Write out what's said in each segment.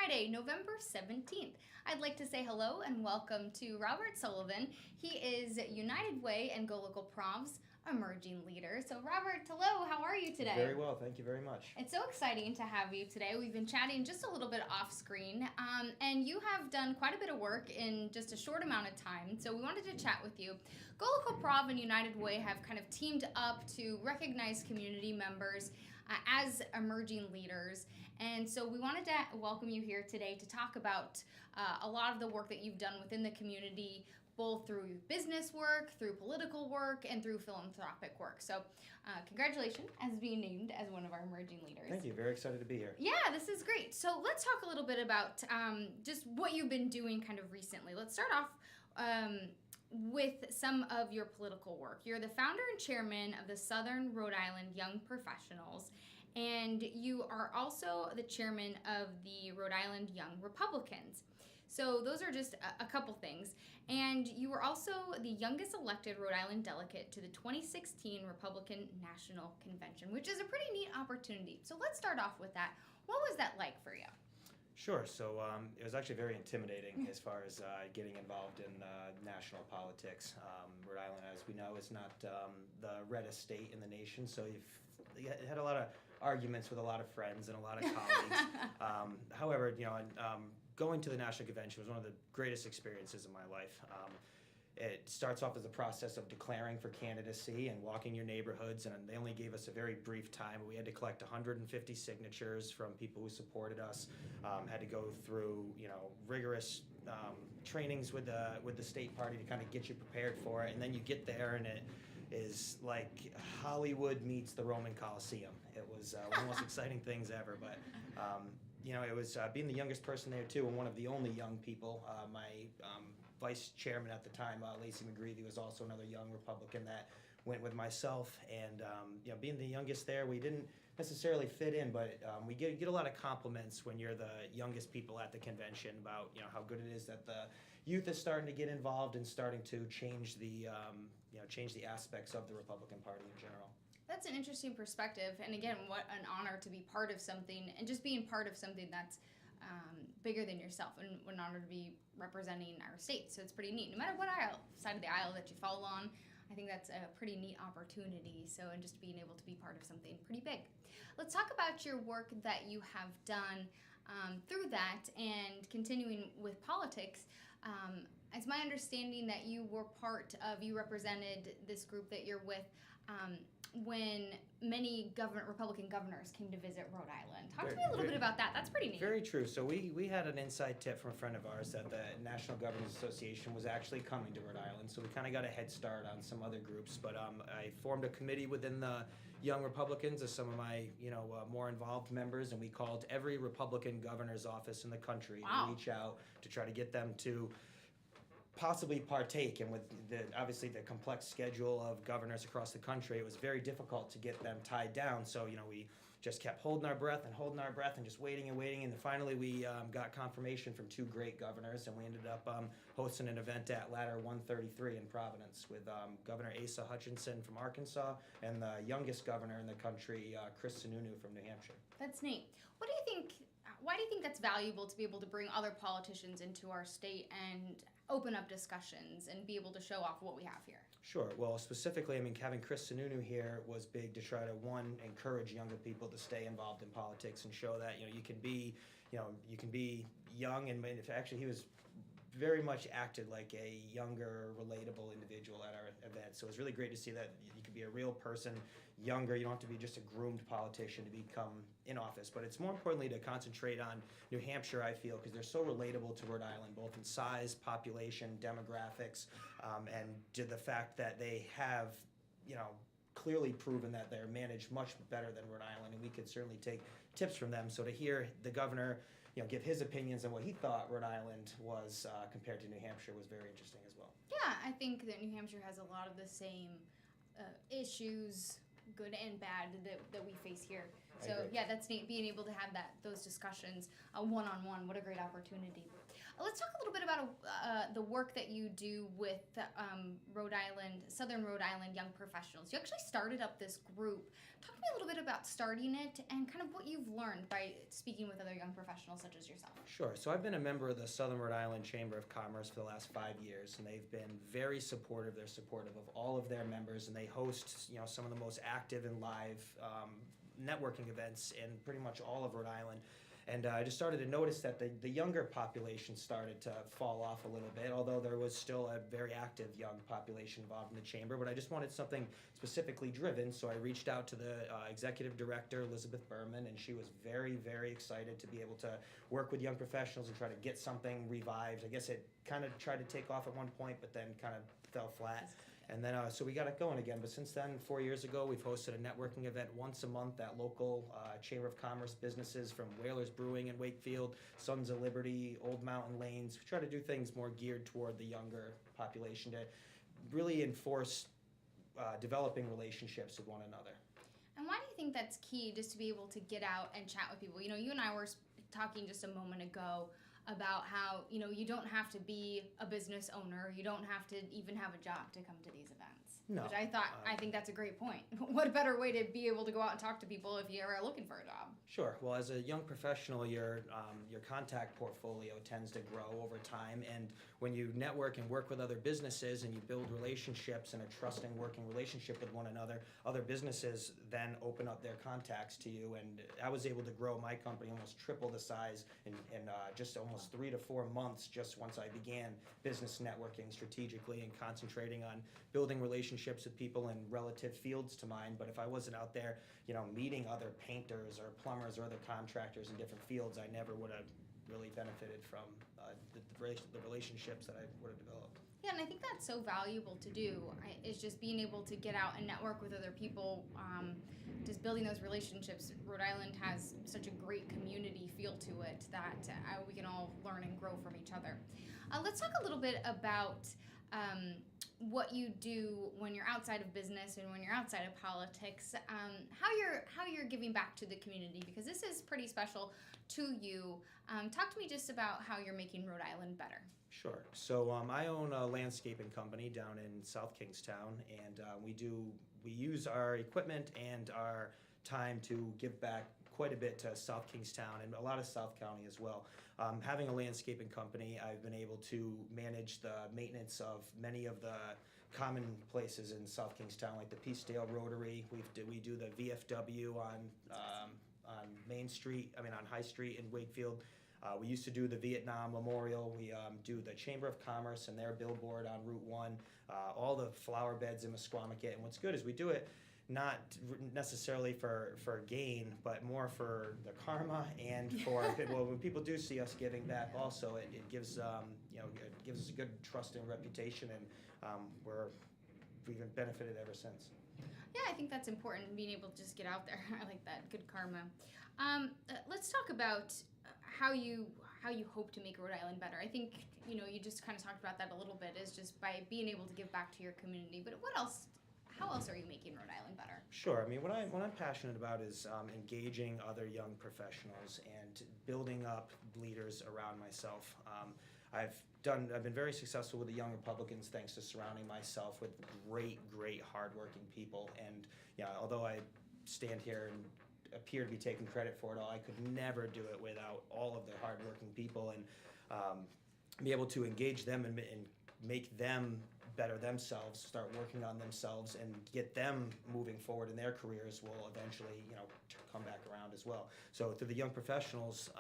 Friday, November 17th. I'd like to say hello and welcome to Robert Sullivan. He is United Way and Go Local Prov's emerging leader. So Robert, hello, how are you today? Very well, thank you very much. It's so exciting to have you today. We've been chatting just a little bit off screen, and you have done quite a bit of work in just a short amount of time. So we wanted to chat with you. Go Local Prov and United Way have kind of teamed up to recognize community members as emerging leaders. And so we wanted to welcome you here today to talk about a lot of the work that you've done within the community, both through business work, through political work, and through philanthropic work. So congratulations as being named as one of our emerging leaders. Thank you. Very excited to be here. Yeah, this is great. So let's talk a little bit about just what you've been doing kind of recently. Let's start off with some of your political work. You're the founder and chairman of the Southern Rhode Island Young Professionals, and you are also the chairman of the Rhode Island Young Republicans. So those are just a couple things. And you were also the youngest elected Rhode Island delegate to the 2016 Republican National Convention, which is a pretty neat opportunity. So let's start off with that. What was that like for you? Sure. So it was actually very intimidating as far as getting involved in national politics. Rhode Island, as we know, is not the reddest state in the nation, so you had a lot of arguments with a lot of friends and a lot of colleagues. However, going to the national convention was one of the greatest experiences of my life. It starts off as a process of declaring for candidacy and walking your neighborhoods, and they only gave us a very brief time. We had to collect 150 signatures from people who supported us. Had to go through, rigorous trainings with the state party to kind of get you prepared for it, and then you get there, and it is like Hollywood meets the Roman Coliseum. It was one of the most exciting things ever, but it was being the youngest person there too, and one of the only young people. My vice chairman at the time, Lacey McGreevy, was also another young Republican that went with myself, and being the youngest there, we didn't necessarily fit in, but we get a lot of compliments when you're the youngest people at the convention about how good it is that the youth is starting to get involved and starting to change the aspects of the Republican Party in general. That's an interesting perspective, and again, what an honor to be part of something, and just being part of something that's bigger than yourself, and an honor to be representing our state. So it's pretty neat. No matter what side of the aisle that you fall on, I think that's a pretty neat opportunity. So, and just being able to be part of something pretty big. Let's talk about your work that you have done through that, and continuing with politics. It's my understanding that you represented this group that you're with when many Republican governors came to visit Rhode Island. Talk to me a little bit about that. That's pretty neat. Very true. So we had an inside tip from a friend of ours that the National Governors Association was actually coming to Rhode Island, so we kind of got a head start on some other groups. But I formed a committee within the Young Republicans as some of my more involved members, and we called every Republican governor's office in the country to reach out to try to get them to possibly partake. And with obviously the complex schedule of governors across the country, it was very difficult to get them tied down. So we just kept holding our breath and just waiting, and then finally we got confirmation from two great governors, and we ended up hosting an event at Ladder 133 in Providence with Governor Asa Hutchinson from Arkansas and the youngest governor in the country, Chris Sununu from New Hampshire. That's neat. Why do you think that's valuable to be able to bring other politicians into our state and open up discussions and be able to show off what we have here? Sure. Well, specifically, having Chris Sununu here was big to try to, one, encourage younger people to stay involved in politics and show that, you can be young, and actually he was very much acted like a younger, relatable individual at our event. So it was really great to see that you could be a real person, younger. You don't have to be just a groomed politician to become in office. But it's more importantly to concentrate on New Hampshire, I feel, because they're so relatable to Rhode Island, both in size, population, demographics, and to the fact that they have, clearly proven that they're managed much better than Rhode Island, and we could certainly take tips from them. So to hear the governor give his opinions on what he thought Rhode Island was compared to New Hampshire was very interesting as well. Yeah, I think that New Hampshire has a lot of the same issues, good and bad, that we face here. I So agree. yeah, that's neat, being able to have those discussions one-on-one. What a great opportunity. Let's talk a little bit about the work that you do with Southern Rhode Island young professionals. You actually started up this group. Talk to me a little bit about starting it and kind of what you've learned by speaking with other young professionals such as yourself. Sure. So I've been a member of the Southern Rhode Island Chamber of Commerce for the last 5 years, and they've been very supportive. They're supportive of all of their members, and they host, some of the most active and live networking events in pretty much all of Rhode Island. And I just started to notice that the younger population started to fall off a little bit, although there was still a very active young population involved in the chamber. But I just wanted something specifically driven, so I reached out to the executive director, Elizabeth Berman, and she was very, very excited to be able to work with young professionals and try to get something revived. I guess it kind of tried to take off at one point, but then kind of fell flat. And then, so we got it going again. But since then, 4 years ago, we've hosted a networking event once a month at local Chamber of Commerce businesses from Whalers Brewing in Wakefield, Sons of Liberty, Old Mountain Lanes. We try to do things more geared toward the younger population to really enforce developing relationships with one another. And why do you think that's key, just to be able to get out and chat with people? You and I were talking just a moment ago about how, you don't have to be a business owner. You don't have to even have a job to come to these events. No. Which I think that's a great point. What a better way to be able to go out and talk to people if you are looking for a job. Sure. Well, as a young professional, your contact portfolio tends to grow over time, and when you network and work with other businesses and you build relationships and a trusting working relationship with one another, other businesses then open up their contacts to you. And I was able to grow my company almost triple the size in just almost 3 to 4 months, just once I began business networking strategically and concentrating on building relationships with people in relative fields to mine. But if I wasn't out there, meeting other painters or plumbers or other contractors in different fields, I never would have really benefited from the relationships that I would have developed. Yeah, and I think that's so valuable to do, is just being able to get out and network with other people, just building those relationships. Rhode Island has such a great community feel to it that we can all learn and grow from each other. Let's talk a little bit about what you do when you're outside of business and when you're outside of politics, how you're giving back to the community, because this is pretty special to you. Talk to me just about how you're making Rhode Island better. Sure. So I own a landscaping company down in South Kingstown, and we use our equipment and our time to give back quite a bit to South Kingstown and a lot of South County as well. Having a landscaping company, I've been able to manage the maintenance of many of the common places in South Kingstown, like the Peacedale Rotary. We do the VFW on Main Street, on High Street in Wakefield. We used to do the Vietnam Memorial. We do the Chamber of Commerce and their billboard on Route 1, all the flower beds in Musquamaket. And what's good is we do it not necessarily for gain, but more for the karma and for when people do see us giving back, also it gives it gives us a good trust and reputation, and we've benefited ever since. Yeah, I think that's important, being able to just get out there. I like that, good karma. Let's talk about how you hope to make Rhode Island better. I think you just kind of talked about that a little bit, is just by being able to give back to your community. But how else are you making Rhode Island better? Sure. What I'm passionate about is engaging other young professionals and building up leaders around myself. I've been very successful with the Young Republicans thanks to surrounding myself with great, hardworking people. And although I stand here and appear to be taking credit for it all, I could never do it without all of the hardworking people, and be able to engage them and make them better themselves, start working on themselves, and get them moving forward in their careers will eventually, come back around as well. So through the young professionals,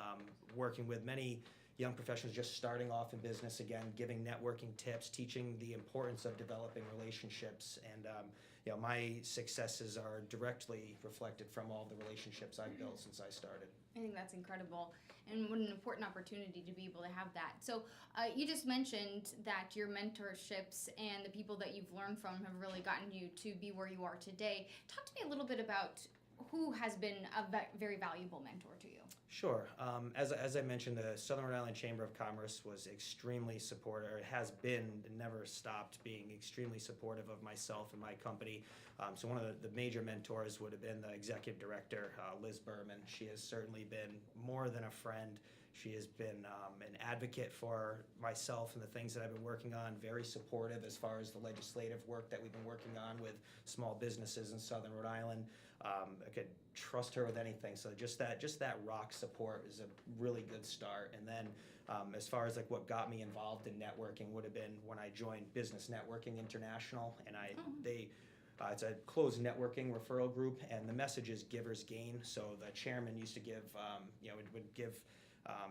working with many young professionals just starting off in business, again, giving networking tips, teaching the importance of developing relationships, and my successes are directly reflected from all the relationships I've built since I started. I think that's incredible, and what an important opportunity to be able to have that. So you just mentioned that your mentorships and the people that you've learned from have really gotten you to be where you are today. Talk to me a little bit about who has been a very valuable mentor to you? Sure. As I mentioned, the Southern Rhode Island Chamber of Commerce was extremely supportive, or has been, never stopped being extremely supportive of myself and my company. So one of the major mentors would have been the executive director, Liz Berman. She has certainly been more than a friend. She has been an advocate for myself and the things that I've been working on, very supportive as far as the legislative work that we've been working on with small businesses in Southern Rhode Island. I could trust her with anything. So just that rock support is a really good start. And then as far as like what got me involved in networking would have been when I joined Business Networking International, and it's a closed networking referral group, and the message is givers gain. So the chairman used to give, would give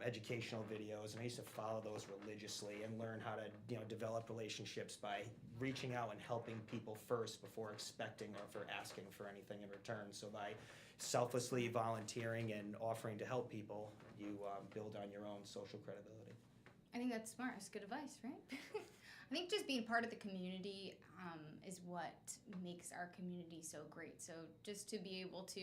educational videos, and I used to follow those religiously and learn how to develop relationships by reaching out and helping people first before expecting or for asking for anything in return. So by selflessly volunteering and offering to help people, you build on your own social credibility. I think that's smart. It's good advice, right? I think just being part of the community is what makes our community so great. So just to be able to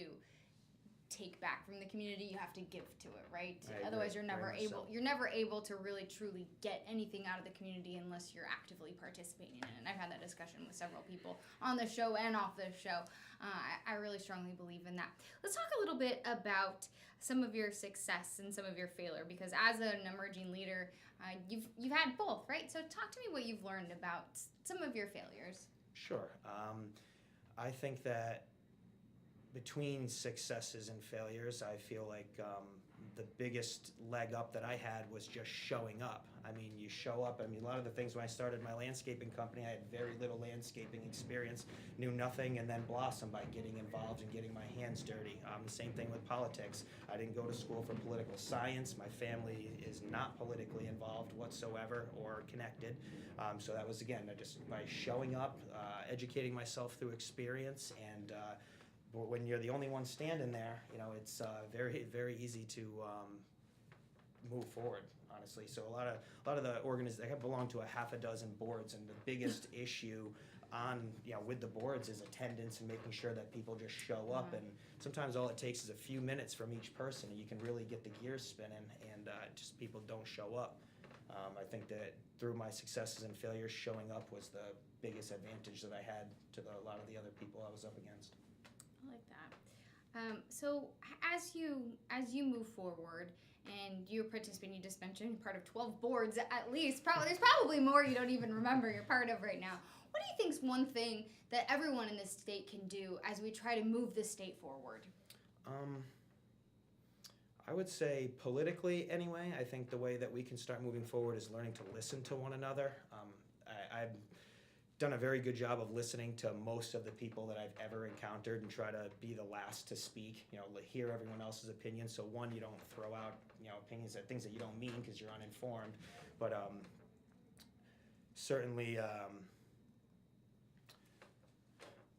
take back from the community, you have to give to it, right? Otherwise you're never able to really truly get anything out of the community unless you're actively participating in it. And I've had that discussion with several people on the show and off the show. I really strongly believe in that. Let's talk a little bit about some of your success and some of your failure, because as an emerging leader, you've had both, right? So talk to me what you've learned about some of your failures. Sure. I think that between successes and failures, I feel like the biggest leg up that I had was just showing up. I mean, you show up. I mean, a lot of the things when I started my landscaping company, I had very little landscaping experience, knew nothing, and then blossomed by getting involved and getting my hands dirty. The same thing with politics. I didn't go to school for political science. My family is not politically involved whatsoever or connected. So that was, again, just by showing up, educating myself through experience, and when you're the only one standing there, it's very, very easy to move forward, honestly. So a lot of the organizations, I belong to a half a dozen boards, and the biggest issue with the boards is attendance and making sure that people just show up. And sometimes all it takes is a few minutes from each person, and you can really get the gears spinning, and just people don't show up. I think that through my successes and failures, showing up was the biggest advantage that I had to a lot of the other people I was up against. I like that. So as you move forward and you're participating, you just mentioned you're part of 12 boards at least. There's probably more you don't even remember you're part of right now. What do you think is one thing that everyone in this state can do as we try to move the state forward? I would say politically anyway, I think the way that we can start moving forward is learning to listen to one another. I've done a very good job of listening to most of the people that I've ever encountered and try to be the last to speak, hear everyone else's opinion. So one, you don't throw out, opinions that things that you don't mean because you're uninformed, but certainly.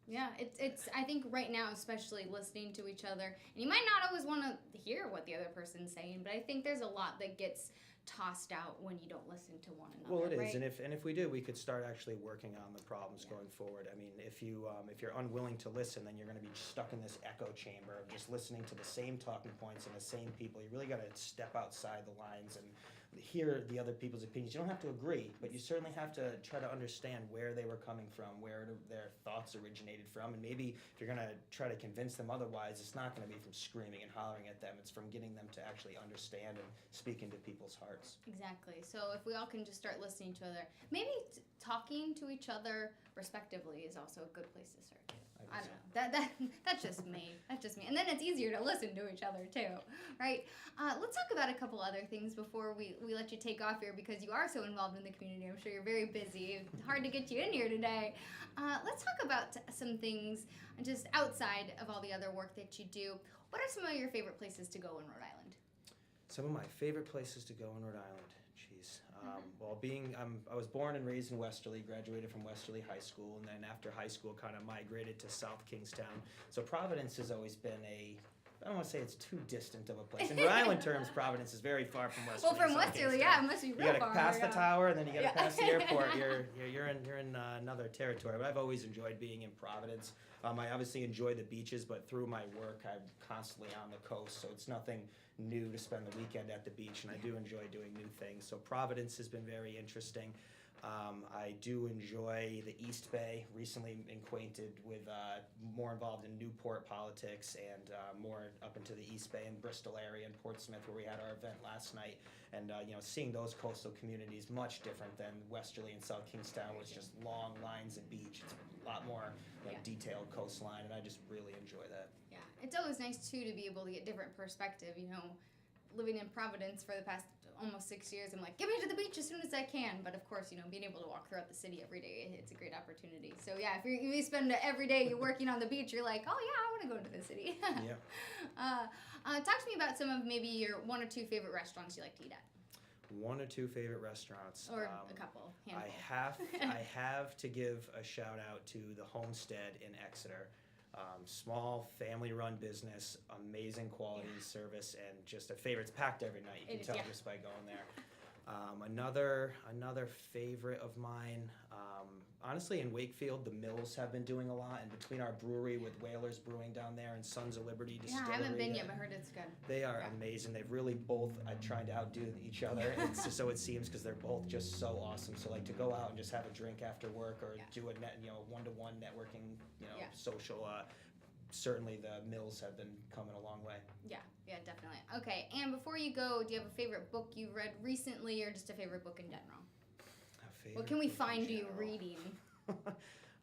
Yeah, it's I think right now, especially listening to each other, and you might not always want to hear what the other person's saying, but I think there's a lot that gets tossed out when you don't listen to one another. Well, it is, right? and if we do, we could start actually working on the problems going forward. I mean, if you're unwilling to listen, then you're going to be stuck in this echo chamber of just listening to the same talking points and the same people. You really got to step outside the lines and hear the other people's opinions. You don't have to agree, but you certainly have to try to understand where they were coming from, where their thoughts originated from, and maybe if you're going to try to convince them otherwise, it's not going to be from screaming and hollering at them. It's from getting them to actually understand and speaking to people's hearts. Exactly. So if we all can just start listening to each other, maybe talking to each other respectively is also a good place to start too. I don't know. That's just me. That's just me. And then it's easier to listen to each other too, right? Let's talk about a couple other things before we let you take off here, because you are so involved in the community. I'm sure you're very busy. It's hard to get you in here today. Let's talk about some things just outside of all the other work that you do. What are some of your favorite places to go in Rhode Island? Some of my favorite places to go in Rhode Island. Jeez. Well, I was born and raised in Westerly, graduated from Westerly High School, and then after high school kind of migrated to South Kingstown. So Providence has always been I don't want to say it's too distant of a place. In Rhode Island terms, Providence is very far from Westerly. Well, from Westerly, yeah, it must be real far. You got to pass the tower, and then you got to pass the airport. You're in another territory. But I've always enjoyed being in Providence. I obviously enjoy the beaches, but through my work, I'm constantly on the coast, so it's nothing new to spend the weekend at the beach, and I do enjoy doing new things. So Providence has been very interesting. I do enjoy the East Bay. Recently acquainted with more involved in Newport politics and more up into the East Bay and Bristol area and Portsmouth, where we had our event last night. And seeing those coastal communities much different than Westerly and South Kingstown, where it's just long lines of beach. It's a lot more detailed coastline, and I just really enjoy that. Yeah, it's always nice too to be able to get different perspective. Living in Providence for the past almost 6 years, I'm like, get me to the beach as soon as I can. But of course, being able to walk throughout the city every day, it's a great opportunity. So yeah, if you spend every day you're working on the beach, you're like, oh yeah, I want to go to the city. Yeah. Talk to me about some of maybe your 1 or 2 favorite restaurants you like to eat at. 1 or 2 favorite restaurants. Or a couple, handful. I have to give a shout out to the Homestead in Exeter. Small family-run business, amazing quality service, and just a favorite. It's packed every night. You can tell just by going there. Another favorite of mine. Honestly, in Wakefield, the Mills have been doing a lot, and between our brewery with Whalers Brewing down there and Sons of Liberty Distillery. Yeah, I haven't been yet, but heard it's good. They are amazing. They've really both trying to outdo each other. It's just, so it seems, because they're both just so awesome. So like to go out and just have a drink after work, or do a one-to-one networking, social. Certainly, the Mills have been coming a long way. Yeah, definitely. Okay, and before you go, do you have a favorite book you've read recently, or just a favorite book in general? What can we find you reading? Do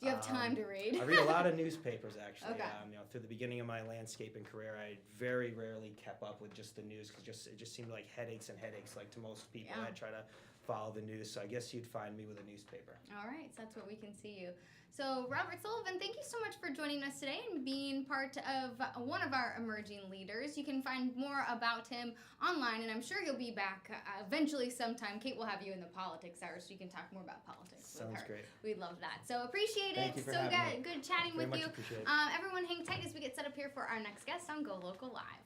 you have time to read? I read a lot of newspapers, actually. Okay. Through the beginning of my landscaping career, I very rarely kept up with just the news, because it just seemed like headaches and headaches, like to most people. I try to follow the news, so I guess you'd find me with a newspaper. All right, so that's what we can see you. So Robert Sullivan, thank you so much for joining us today and being part of one of our emerging leaders. You can find more about him online, and I'm sure you'll be back eventually sometime. Kate will have you in the politics hour, so you can talk more about politics with her. Sounds great. We'd love that. So appreciate it. Thank you for having me. Good chatting with you. Appreciate it. Everyone hang tight as we get set up here for our next guest on Go Local Live.